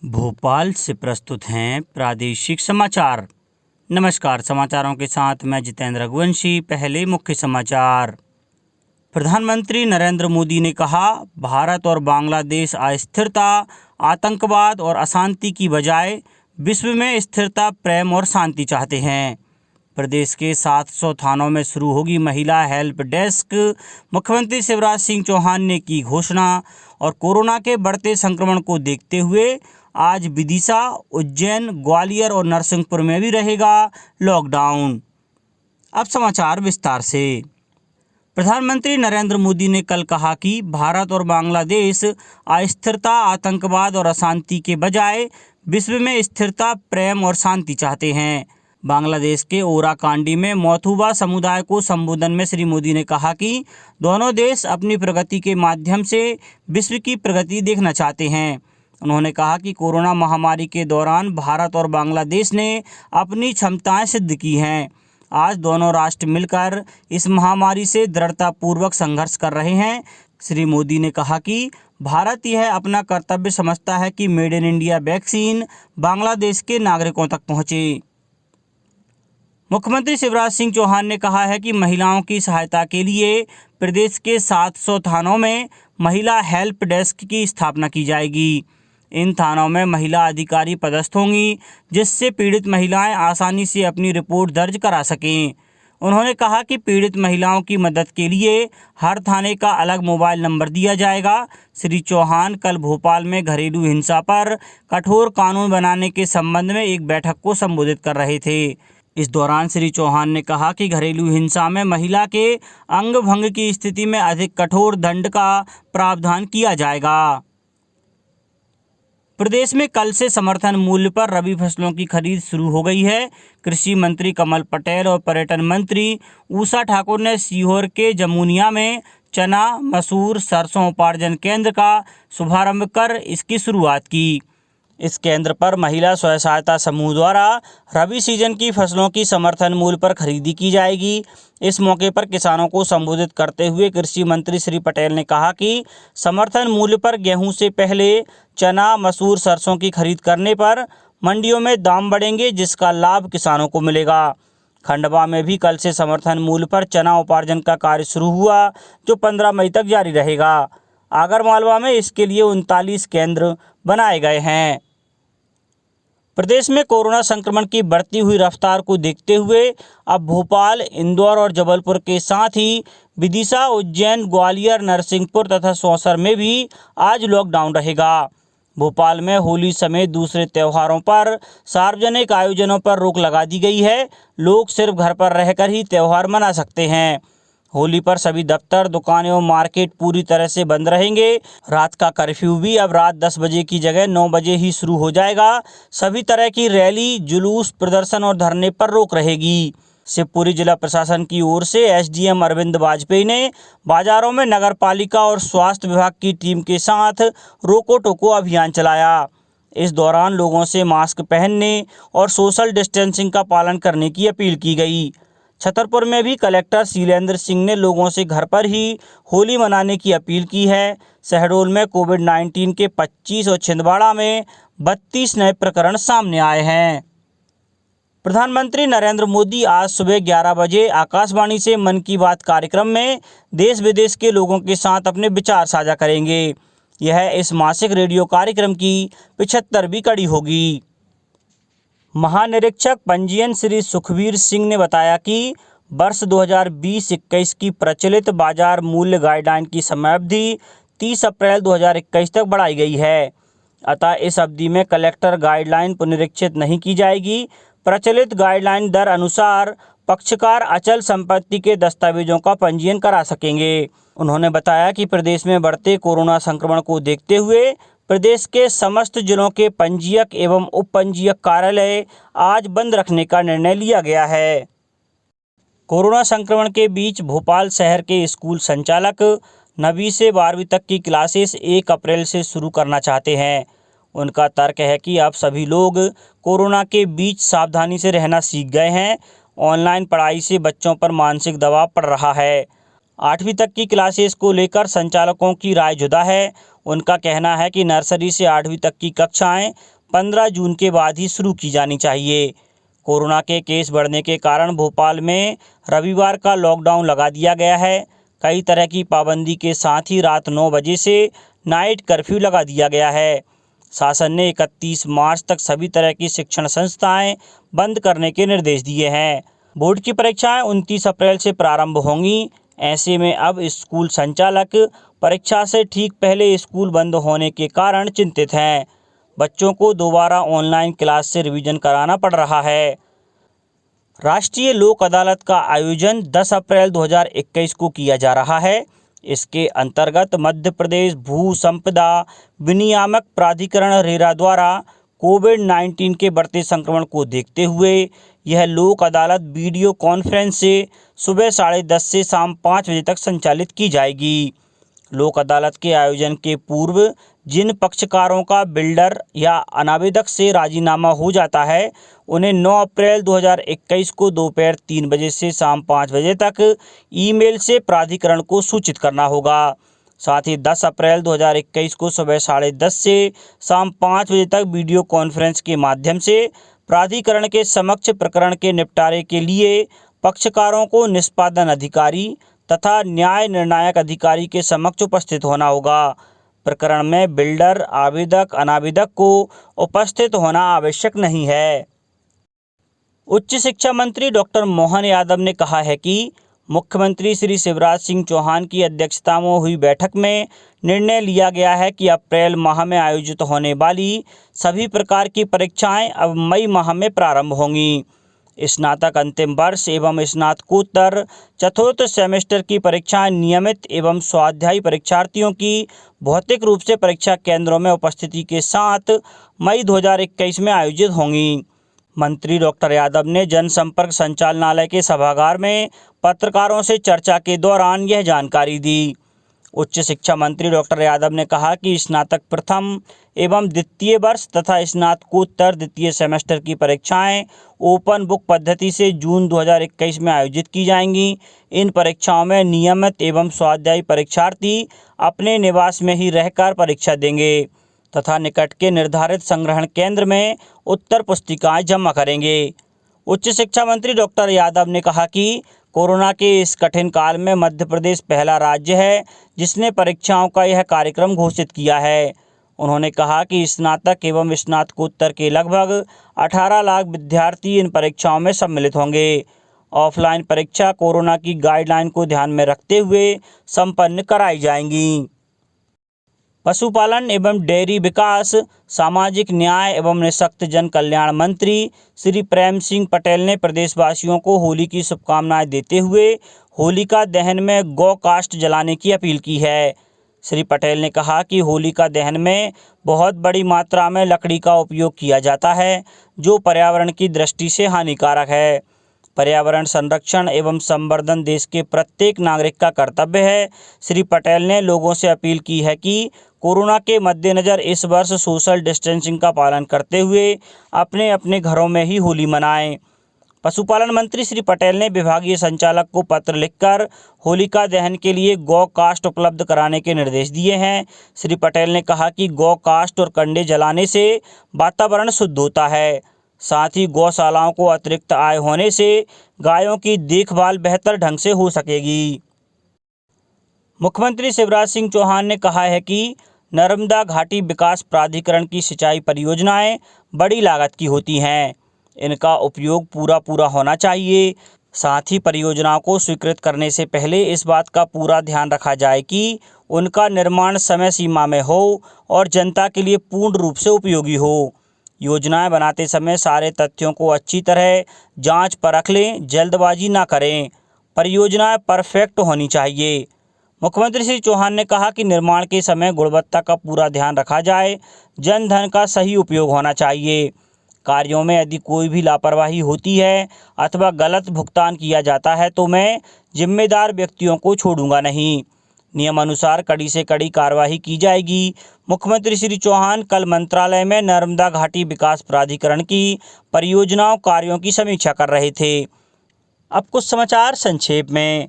भोपाल से प्रस्तुत हैं प्रादेशिक समाचार। नमस्कार, समाचारों के साथ मैं जितेंद्र रघुवंशी। पहले मुख्य समाचार। प्रधानमंत्री नरेंद्र मोदी ने कहा, भारत और बांग्लादेश अस्थिरता, आतंकवाद और अशांति की बजाय विश्व में स्थिरता, प्रेम और शांति चाहते हैं। प्रदेश के 700 थानों में शुरू होगी महिला हेल्प डेस्क। मुख्यमंत्री शिवराज सिंह चौहान ने की घोषणा। और कोरोना के बढ़ते संक्रमण को देखते हुए आज विदिशा, उज्जैन, ग्वालियर और नरसिंहपुर में भी रहेगा लॉकडाउन। अब समाचार विस्तार से। प्रधानमंत्री नरेंद्र मोदी ने कल कहा कि भारत और बांग्लादेश अस्थिरता, आतंकवाद और अशांति के बजाय विश्व में स्थिरता, प्रेम और शांति चाहते हैं। बांग्लादेश के ओराकांडी में मोथुबा समुदाय को संबोधन में श्री मोदी ने कहा कि दोनों देश अपनी प्रगति के माध्यम से विश्व की प्रगति देखना चाहते हैं। उन्होंने कहा कि कोरोना महामारी के दौरान भारत और बांग्लादेश ने अपनी क्षमताएं सिद्ध की हैं। आज दोनों राष्ट्र मिलकर इस महामारी से दृढ़तापूर्वक संघर्ष कर रहे हैं। श्री मोदी ने कहा कि भारत यह अपना कर्तव्य समझता है कि made in India vaccine Bangladesh के नागरिकों तक पहुंचे। मुख्यमंत्री शिवराज सिंह चौहान ने कहा है कि महिलाओं की सहायता के लिए प्रदेश के 700 थानों में महिला हेल्प डेस्क की स्थापना की जाएगी। इन थानों में महिला अधिकारी पदस्थ होंगी, जिससे पीड़ित महिलाएं आसानी से अपनी रिपोर्ट दर्ज करा सकें। उन्होंने कहा कि पीड़ित महिलाओं की मदद के लिए हर थाने का अलग मोबाइल नंबर दिया जाएगा। श्री चौहान कल भोपाल में घरेलू हिंसा पर कठोर कानून बनाने के संबंध में एक बैठक को संबोधित कर रहे थे। इस दौरान श्री चौहान ने कहा कि घरेलू हिंसा में महिला के अंग भंग की स्थिति में अधिक कठोर दंड का प्रावधान किया जाएगा। प्रदेश में कल से समर्थन मूल्य पर रबी फसलों की खरीद शुरू हो गई है। कृषि मंत्री कमल पटेल और पर्यटन मंत्री उषा ठाकुर ने सीहोर के जमुनिया में चना, मसूर, सरसों उपार्जन केंद्र का शुभारंभ कर इसकी शुरुआत की। इस केंद्र पर महिला स्वयं सहायता समूह द्वारा रबी सीजन की फसलों की समर्थन मूल्य पर खरीदी की जाएगी। इस मौके पर किसानों को संबोधित करते हुए कृषि मंत्री श्री पटेल ने कहा कि समर्थन मूल्य पर गेहूं से पहले चना, मसूर, सरसों की खरीद करने पर मंडियों में दाम बढ़ेंगे, जिसका लाभ किसानों को मिलेगा। खंडवा में भी कल से समर्थन मूल्य पर चना उपार्जन का कार्य शुरू हुआ, जो 15 मई तक जारी रहेगा। आगरमालवा में इसके लिए 39 केंद्र बनाए गए हैं। प्रदेश में कोरोना संक्रमण की बढ़ती हुई रफ्तार को देखते हुए अब भोपाल, इंदौर और जबलपुर के साथ ही विदिशा, उज्जैन, ग्वालियर, नरसिंहपुर तथा सौंसर में भी आज लॉकडाउन रहेगा। भोपाल में होली समेत दूसरे त्योहारों पर सार्वजनिक आयोजनों पर रोक लगा दी गई है। लोग सिर्फ घर पर रहकर ही त्यौहार मना सकते हैं। होली पर सभी दफ्तर, दुकानें और मार्केट पूरी तरह से बंद रहेंगे। रात का कर्फ्यू भी अब रात 10 बजे की जगह 9 बजे ही शुरू हो जाएगा। सभी तरह की रैली, जुलूस, प्रदर्शन और धरने पर रोक रहेगी। शिवपुरी जिला प्रशासन की ओर से एसडीएम अरविंद वाजपेयी ने बाजारों में नगर पालिका और स्वास्थ्य विभाग की टीम के साथ रोको टोको अभियान चलाया। इस दौरान लोगों से मास्क पहनने और सोशल डिस्टेंसिंग का पालन करने की अपील की गई। छतरपुर में भी कलेक्टर शीलेंद्र सिंह ने लोगों से घर पर ही होली मनाने की अपील की है। शहडोल में कोविड-19 के 25 और छिंदवाड़ा में 32 नए प्रकरण सामने आए हैं। प्रधानमंत्री नरेंद्र मोदी आज सुबह 11 बजे आकाशवाणी से मन की बात कार्यक्रम में देश विदेश के लोगों के साथ अपने विचार साझा करेंगे। यह इस मासिक रेडियो कार्यक्रम की 75वीं कड़ी होगी। महानिरीक्षक पंजीयन श्री सुखबीर सिंह ने बताया कि वर्ष 2020-21 की प्रचलित बाजार मूल्य गाइडलाइन की समयावधि 30 अप्रैल 2021 तक बढ़ाई गई है। अतः इस अवधि में कलेक्टर गाइडलाइन पुनरीक्षित नहीं की जाएगी। प्रचलित गाइडलाइन दर अनुसार पक्षकार अचल संपत्ति के दस्तावेजों का पंजीयन करा सकेंगे। उन्होंने बताया कि प्रदेश में बढ़ते कोरोना संक्रमण को देखते हुए प्रदेश के समस्त जिलों के पंजीयक एवं उप पंजीयक कार्यालय आज बंद रखने का निर्णय लिया गया है। कोरोना संक्रमण के बीच भोपाल शहर के स्कूल संचालक 9वीं से 12वीं तक की क्लासेस 1 अप्रैल से शुरू करना चाहते हैं। उनका तर्क है कि अब सभी लोग कोरोना के बीच सावधानी से रहना सीख गए हैं। ऑनलाइन पढ़ाई से बच्चों पर मानसिक दबाव पड़ रहा है। 8वीं तक की क्लासेस को लेकर संचालकों की राय जुदा है। उनका कहना है कि नर्सरी से 8वीं तक की कक्षाएं 15 जून के बाद ही शुरू की जानी चाहिए। कोरोना के केस बढ़ने के कारण भोपाल में रविवार का लॉकडाउन लगा दिया गया है। कई तरह की पाबंदी के साथ ही रात 9 बजे से नाइट कर्फ्यू लगा दिया गया है। शासन ने 31 मार्च तक सभी तरह की शिक्षण संस्थाएं बंद करने के निर्देश दिए हैं। बोर्ड की परीक्षाएं 29 अप्रैल से प्रारंभ होंगी। ऐसे में अब स्कूल संचालक परीक्षा से ठीक पहले स्कूल बंद होने के कारण चिंतित हैं। बच्चों को दोबारा ऑनलाइन क्लास से रिवीजन कराना पड़ रहा है। राष्ट्रीय लोक अदालत का आयोजन 10 अप्रैल 2021 को किया जा रहा है। इसके अंतर्गत मध्य प्रदेश भू संपदा विनियामक प्राधिकरण रेरा द्वारा कोविड-19 के बढ़ते संक्रमण को देखते हुए यह लोक अदालत वीडियो कॉन्फ्रेंस से सुबह 10:30 से शाम 5 बजे तक संचालित की जाएगी। लोक अदालत के आयोजन के पूर्व जिन पक्षकारों का बिल्डर या अनावेदक से राजीनामा हो जाता है, उन्हें 9 अप्रैल 2021 को दोपहर 3 बजे से शाम 5 बजे तक ईमेल से प्राधिकरण को सूचित करना होगा। साथ ही 10 अप्रैल 2021 को सुबह 10:30 से शाम 5 बजे तक वीडियो कॉन्फ्रेंस के माध्यम से प्राधिकरण के समक्ष प्रकरण के निपटारे के लिए पक्षकारों को निष्पादन अधिकारी तथा न्याय निर्णायक अधिकारी के समक्ष उपस्थित होना होगा। प्रकरण में बिल्डर, आवेदक, अनावेदक को उपस्थित होना आवश्यक नहीं है। उच्च शिक्षा मंत्री डॉक्टर मोहन यादव ने कहा है कि मुख्यमंत्री श्री शिवराज सिंह चौहान की अध्यक्षता में हुई बैठक में निर्णय लिया गया है कि अप्रैल माह में आयोजित होने वाली सभी प्रकार की परीक्षाएं अब मई माह में प्रारंभ होंगी। स्नातक अंतिम वर्ष एवं स्नातकोत्तर चतुर्थ सेमेस्टर की परीक्षाएं नियमित एवं स्वाध्यायी परीक्षार्थियों की भौतिक रूप से परीक्षा केंद्रों में उपस्थिति के साथ मई 2021 में आयोजित होंगी। मंत्री डॉक्टर यादव ने जनसंपर्क संचालनालय के सभागार में पत्रकारों से चर्चा के दौरान यह जानकारी दी। उच्च शिक्षा मंत्री डॉक्टर यादव ने कहा कि स्नातक प्रथम एवं द्वितीय वर्ष तथा स्नातकोत्तर द्वितीय सेमेस्टर की परीक्षाएं ओपन बुक पद्धति से जून 2021 में आयोजित की जाएंगी। इन परीक्षाओं में नियमित एवं स्वाध्यायी परीक्षार्थी अपने निवास में ही रहकर परीक्षा देंगे तथा निकट के निर्धारित संग्रहण केंद्र में उत्तर पुस्तिकाएं जमा करेंगे। उच्च शिक्षा मंत्री डॉक्टर यादव ने कहा कि कोरोना के इस कठिन काल में मध्य प्रदेश पहला राज्य है जिसने परीक्षाओं का यह कार्यक्रम घोषित किया है। उन्होंने कहा कि स्नातक एवं स्नातकोत्तर के लगभग 18 लाख विद्यार्थी इन परीक्षाओं में सम्मिलित होंगे। ऑफलाइन परीक्षा कोरोना की गाइडलाइन को ध्यान में रखते हुए संपन्न कराई जाएंगी। पशुपालन एवं डेयरी विकास, सामाजिक न्याय एवं निःशक्त जन कल्याण मंत्री श्री प्रेम सिंह पटेल ने प्रदेशवासियों को होली की शुभकामनाएं देते हुए होलिका दहन में गौ काष्ठ जलाने की अपील की है। श्री पटेल ने कहा कि होलिका दहन में बहुत बड़ी मात्रा में लकड़ी का उपयोग किया जाता है जो पर्यावरण की दृष्टि से हानिकारक है। पर्यावरण संरक्षण एवं संवर्धन देश के प्रत्येक नागरिक का कर्तव्य है। श्री पटेल ने लोगों से अपील की है कि कोरोना के मद्देनज़र इस वर्ष सोशल डिस्टेंसिंग का पालन करते हुए अपने अपने घरों में ही होली मनाएं। पशुपालन मंत्री श्री पटेल ने विभागीय संचालक को पत्र लिखकर होलिका दहन के लिए गौ काष्ठ उपलब्ध कराने के निर्देश दिए हैं। श्री पटेल ने कहा कि गौ काष्ठ और कंडे जलाने से वातावरण शुद्ध होता है। साथ ही गौशालाओं को अतिरिक्त आय होने से गायों की देखभाल बेहतर ढंग से हो सकेगी। मुख्यमंत्री शिवराज सिंह चौहान ने कहा है कि नर्मदा घाटी विकास प्राधिकरण की सिंचाई परियोजनाएं बड़ी लागत की होती हैं। इनका उपयोग पूरा होना चाहिए। साथ ही परियोजनाओं को स्वीकृत करने से पहले इस बात का पूरा ध्यान रखा जाए कि उनका निर्माण समय सीमा में हो और जनता के लिए पूर्ण रूप से उपयोगी हो। योजनाएं बनाते समय सारे तथ्यों को अच्छी तरह जांच परख लें, जल्दबाजी ना करें। परियोजनाएं परफेक्ट होनी चाहिए। मुख्यमंत्री श्री चौहान ने कहा कि निर्माण के समय गुणवत्ता का पूरा ध्यान रखा जाए। जन धन का सही उपयोग होना चाहिए। कार्यों में यदि कोई भी लापरवाही होती है अथवा गलत भुगतान किया जाता है तो मैं जिम्मेदार व्यक्तियों को छोड़ूंगा नहीं। नियमानुसार कड़ी से कड़ी कार्रवाई की जाएगी। मुख्यमंत्री श्री चौहान कल मंत्रालय में नर्मदा घाटी विकास प्राधिकरण की परियोजनाओं कार्यों की समीक्षा कर रहे थे। अब कुछ समाचार संक्षेप में।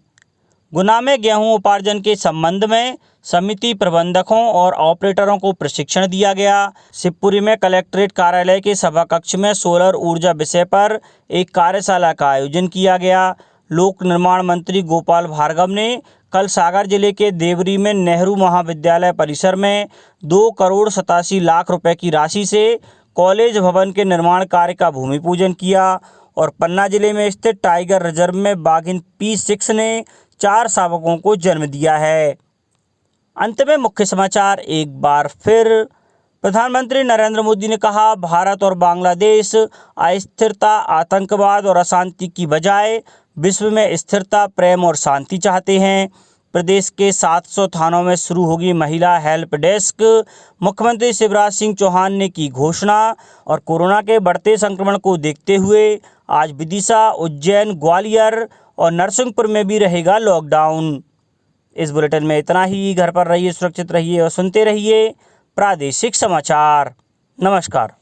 गुना में गेहूं उपार्जन के संबंध में समिति प्रबंधकों और ऑपरेटरों को प्रशिक्षण दिया गया। शिवपुरी में कलेक्ट्रेट कार्यालय के सभा कक्ष में सोलर ऊर्जा विषय पर एक कार्यशाला का आयोजन किया गया। लोक निर्माण मंत्री गोपाल भार्गव ने कल सागर जिले के देवरी में नेहरू महाविद्यालय परिसर में 2,87,00,000 रुपए की राशि से कॉलेज भवन के निर्माण कार्य का भूमि पूजन किया और पन्ना जिले में स्थित टाइगर रिजर्व में बाघिन P6 ने 4 शावकों को जन्म दिया है। अंत में मुख्य समाचार एक बार फिर। प्रधानमंत्री नरेंद्र मोदी ने कहा, भारत और बांग्लादेश अस्थिरता, आतंकवाद और अशांति की बजाय विश्व में स्थिरता, प्रेम और शांति चाहते हैं। प्रदेश के 700 थानों में शुरू होगी महिला हेल्प डेस्क। मुख्यमंत्री शिवराज सिंह चौहान ने की घोषणा। और कोरोना के बढ़ते संक्रमण को देखते हुए आज विदिशा, उज्जैन, ग्वालियर और नरसिंहपुर में भी रहेगा लॉकडाउन। इस बुलेटिन में इतना ही। घर पर रहिए, सुरक्षित रहिए और सुनते रहिए प्रादेशिक समाचार। नमस्कार।